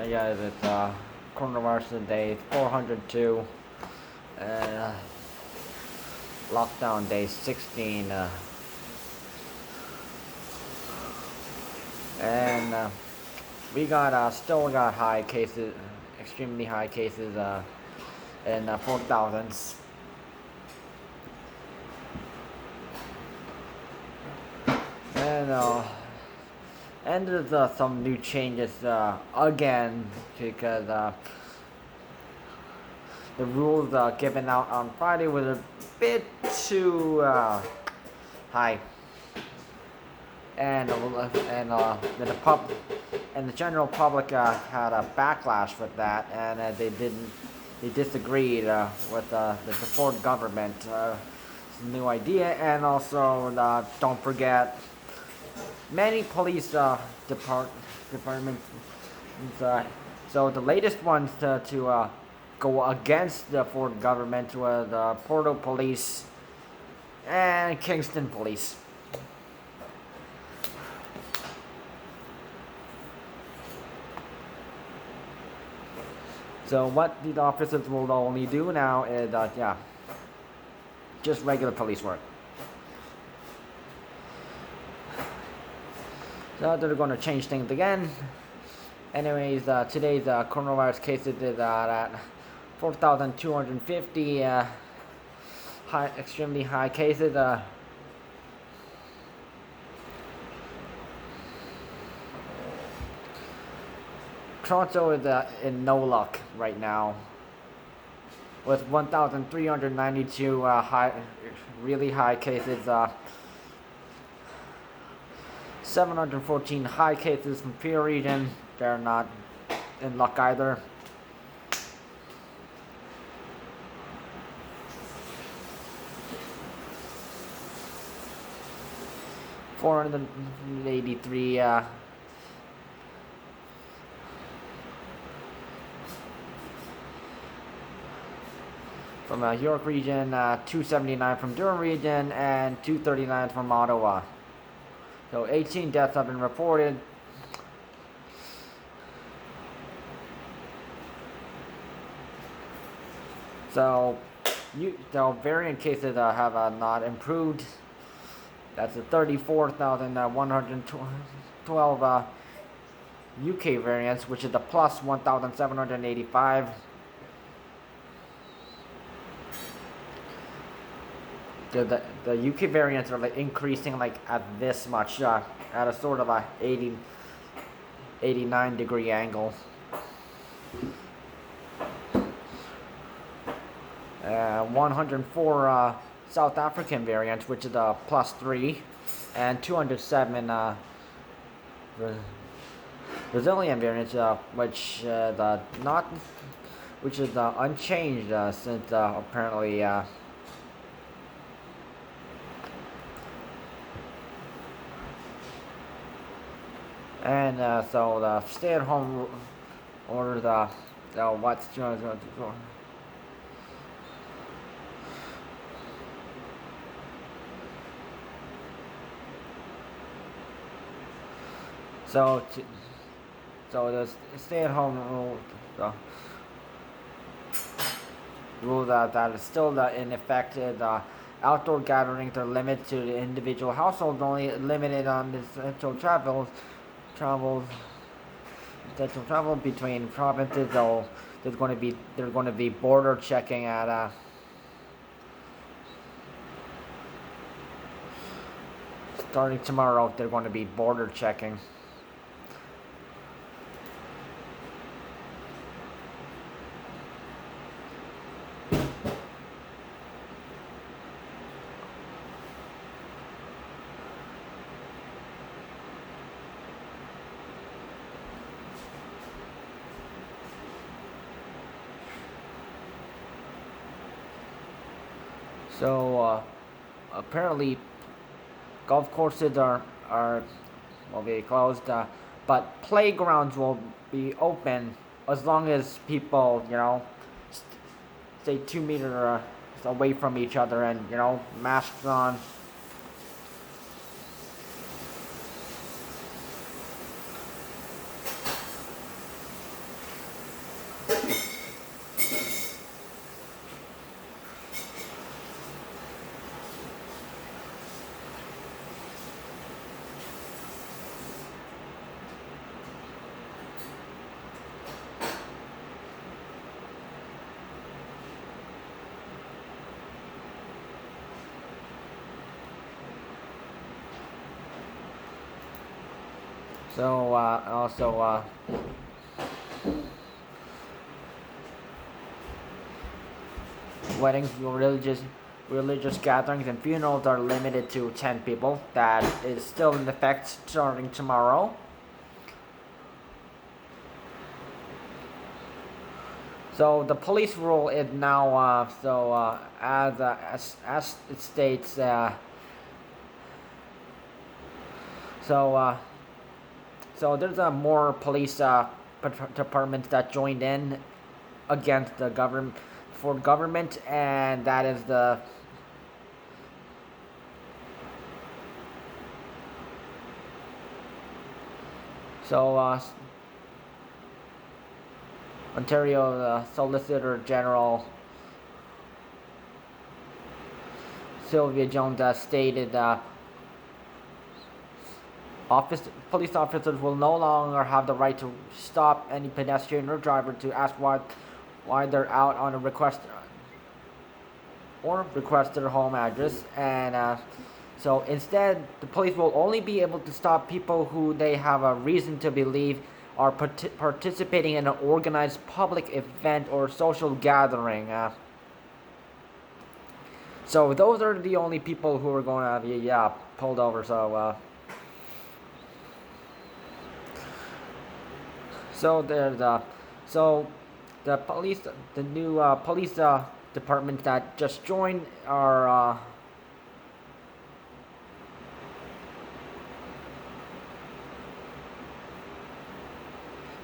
Yeah, it's coronavirus day 402, and lockdown day 16, and we got still got high cases, extremely high cases in 4,000s. And there's some new changes again because the rules given out on Friday was a bit too high, and the general public had a backlash with that, and they disagreed with the Ford government new idea, and also don't forget many police departments. So the latest ones to go against the Ford government was Porto Police and Kingston Police. So what the officers will only do now is just regular police work. So they're going to change things again. Anyways, today's coronavirus cases is at 4,250 extremely high cases. Toronto is in no luck right now, with 1,392 really high cases. 714 high cases from Peel Region. They're not in luck either. $483 from York Region, 279 from Durham Region, and 239 from Ottawa. So 18 deaths have been reported. So variant cases have not improved. That's the 34,112 UK variants, which is the plus 1,785. The UK variants are like increasing like at this much, at a sort of a 89-degree angle. 104 South African variants, which is the plus 3, and 207 Brazilian variants, which is unchanged since apparently. And so the stay-at-home order, what's so the stay-at-home rule that is still in effect. Outdoor gatherings are limited to the individual households, only limited on essential travel between provinces. Though there's going to be border checking at starting tomorrow. They're going to be border checking. So apparently, golf courses will be closed, but playgrounds will be open as long as people, stay 2 meters away from each other and masks on. So also weddings, religious gatherings, and funerals are limited to 10 people. That is still in effect starting tomorrow. So the police rule is now as it states. So uh, so there's more police departments that joined in against the government, and that is the so Ontario Solicitor General Sylvia Jones stated police officers will no longer have the right to stop any pedestrian or driver to ask why they're out on a request or request their home address, and so instead the police will only be able to stop people who they have a reason to believe are participating in an organized public event or social gathering. So those are the only people who are going to be pulled over. So there's so the police, the new police department that just joined are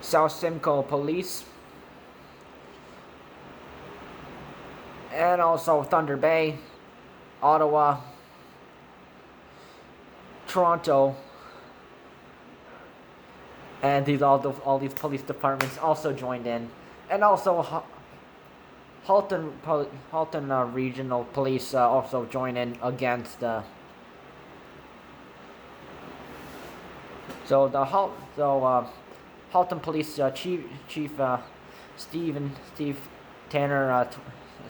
South Simcoe Police, and also Thunder Bay, Ottawa, Toronto, and all these police departments also joined in, and also Halton Regional Police also joined in against Halton Police Chief Steve Tanner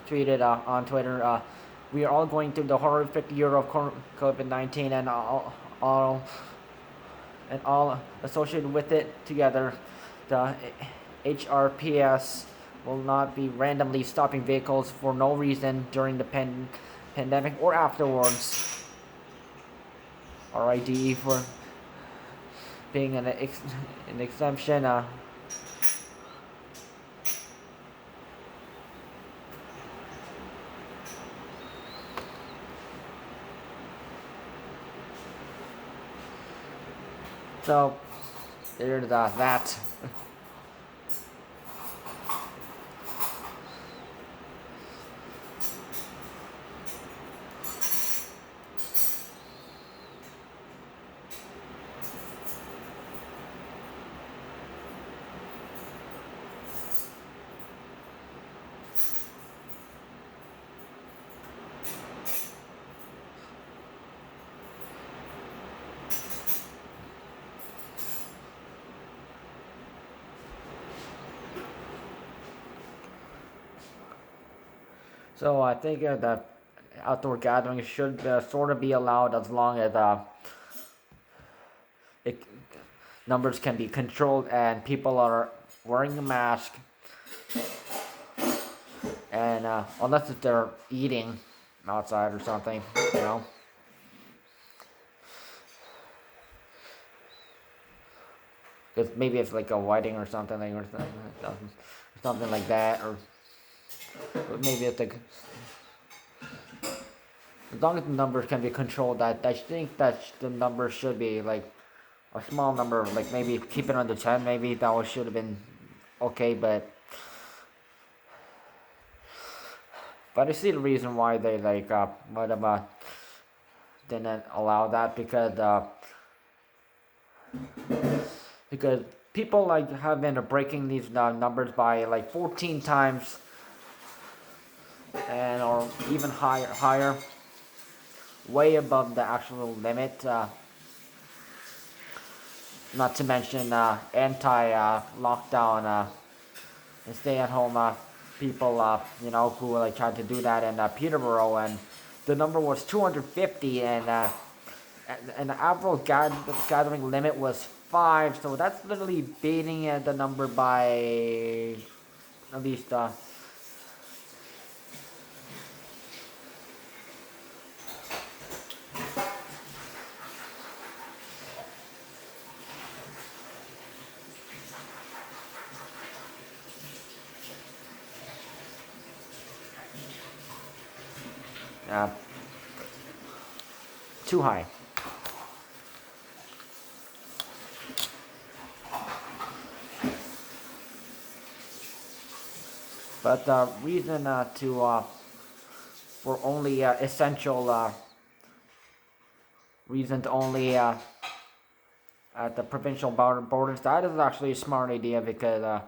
tweeted on Twitter, "We are all going through the horrific year of COVID-19 and all associated with it together. The HRPS will not be randomly stopping vehicles for no reason during the pandemic or afterwards. RIDE for being an exemption." So there's that. So I think the outdoor gatherings should sort of be allowed as long as numbers can be controlled and people are wearing a mask, and unless if they're eating outside or something, you know. Because maybe it's like a wedding or something like that, or maybe it's like, as long as the numbers can be controlled, I think that the numbers should be like a small number, like maybe keep it under 10, maybe that should have been okay, but I see the reason why they might have didn't allow that, because people have been breaking these numbers by 14 times, and or even higher, way above the actual limit. Not to mention anti-lockdown and stay-at-home people, who tried to do that in Peterborough, and the number was 250, and the average gathering limit was 5, so that's literally beating the number by at least 2 high. But the reason for only essential reason to only at the provincial borders, that is actually a smart idea, because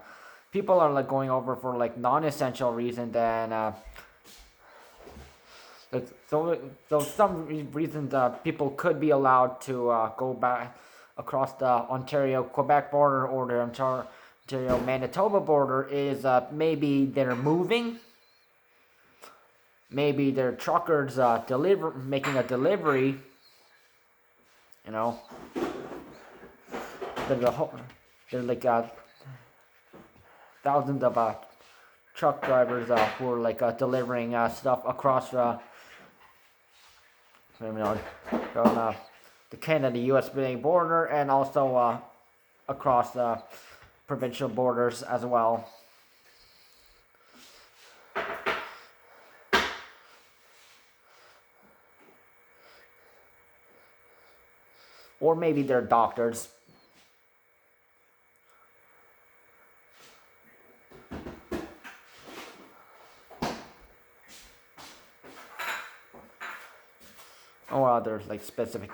people are like going over for like non-essential reasons, and so some reasons people could be allowed to go back across the Ontario-Quebec border or the Ontario-Manitoba border is maybe they're moving, maybe they're truckers making a delivery, you know. There's like thousands of truck drivers who are like delivering stuff across from the Canada-US border, and also across the provincial borders as well. Or maybe they're doctors. Or others like specific,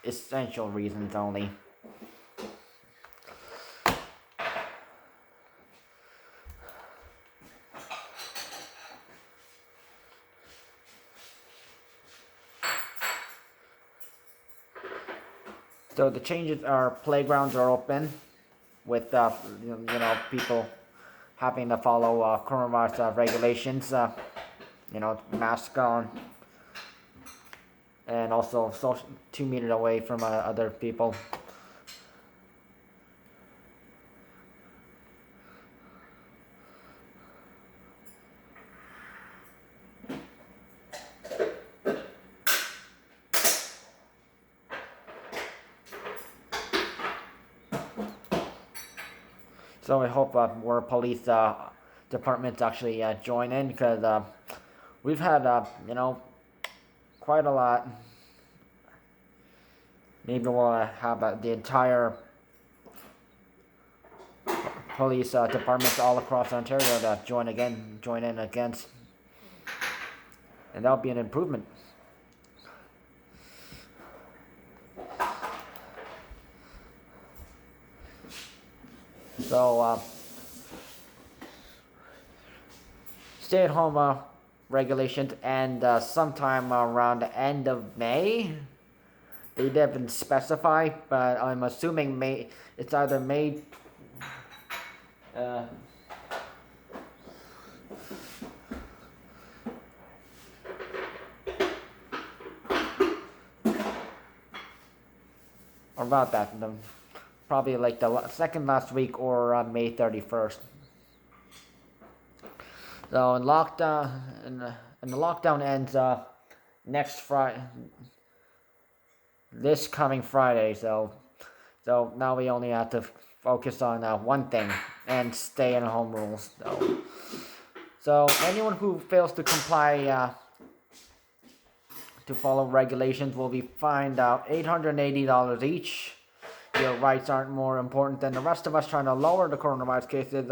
essential reasons only. So the changes are playgrounds are open, with people having to follow coronavirus regulations. Mask on, and also 2 meters away from other people. So I hope more police departments actually join in, because we've had quite a lot. Maybe we'll have the entire police departments all across Ontario to join in against, and that'll be an improvement. So stay-at-home regulations, and sometime around the end of May. They didn't specify, but I'm assuming May. It's either May. Or about that, probably like the second last week, or May 31st. So in lockdown, and the lockdown ends next Friday. This coming Friday, so now we only have to focus on one thing, and stay-at-home rules. So anyone who fails to comply to follow regulations will be fined $880 each. Your rights aren't more important than the rest of us trying to lower the coronavirus cases.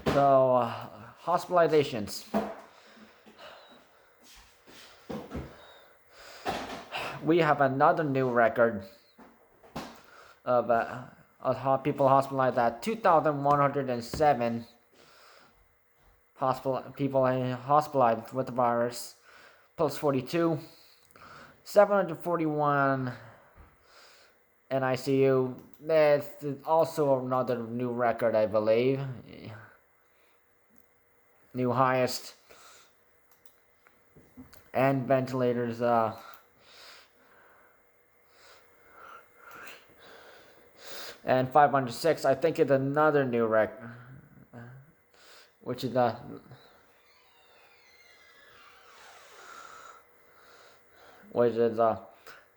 So hospitalizations. We have another new record of people hospitalized at 2,107 people hospitalized with the virus, plus 42, 741 in ICU. That's also another new record, I believe. New highest. And ventilators And 506, I think, is another new record, which is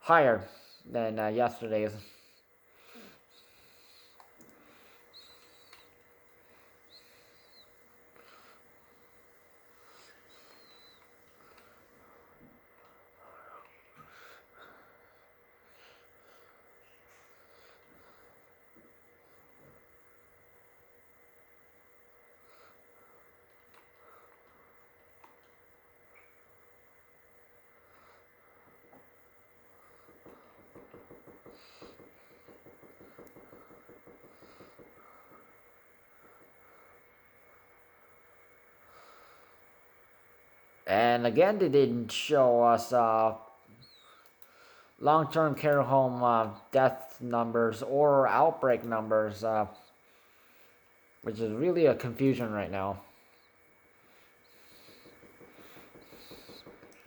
higher than yesterday's. And again, they didn't show us long-term care home death numbers or outbreak numbers, which is really a confusion right now.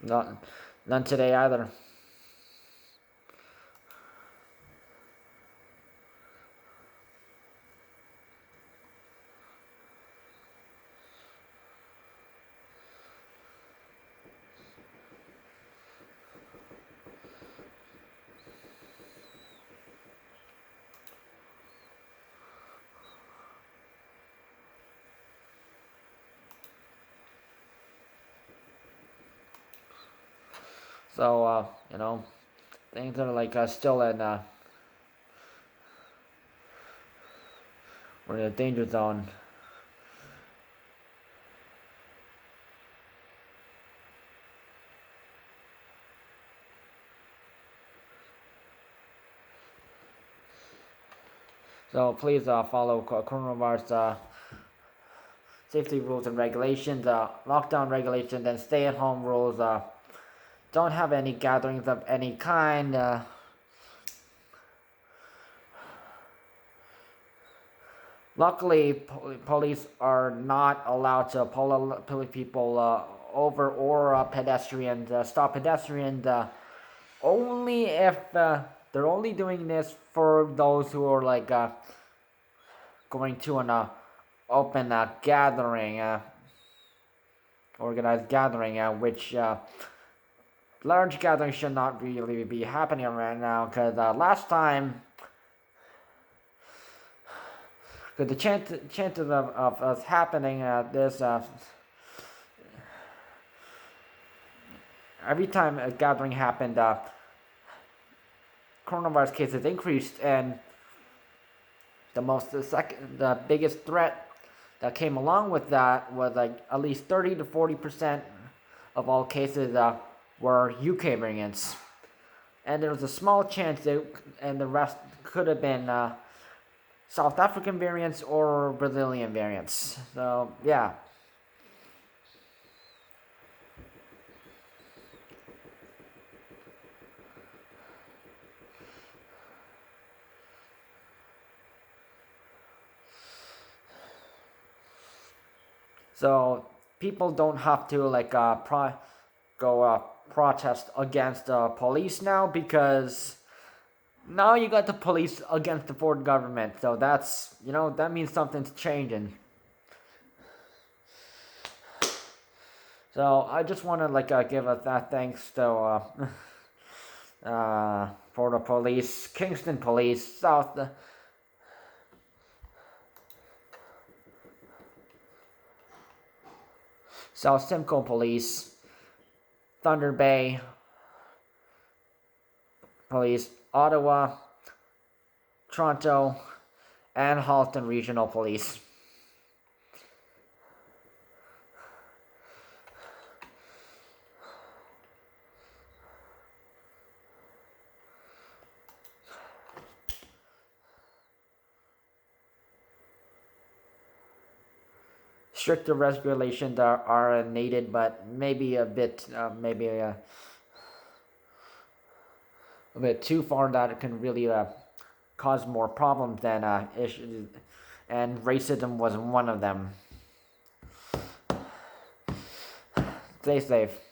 None today either. So, things are like still we're in a danger zone. So please follow coronavirus safety rules and regulations, lockdown regulations, and stay-at-home rules. Don't have any gatherings of any kind. Luckily, police are not allowed to pull people over or pedestrians, stop pedestrians, only if they're only doing this for those who are like going to an open gathering, organized gathering, which large gatherings should not really be happening right now, because last time, because the chances of us happening this every time a gathering happened, coronavirus cases increased, and the biggest threat that came along with that was like at least 30 to 40% of all cases were UK variants, and there was a small chance and the rest could have been South African variants or Brazilian variants. So yeah. So people don't have to like protest against the police now, because now you got the police against the Ford government. So that's, that means something's changing. So I just want to give that thanks to for the police, Kingston Police, South Simcoe Police, Thunder Bay Police, Ottawa, Toronto, and Halton Regional Police. Stricter regulations are needed, but maybe a bit, a bit too far, that it can really cause more problems than issues, and racism was one of them. Stay safe.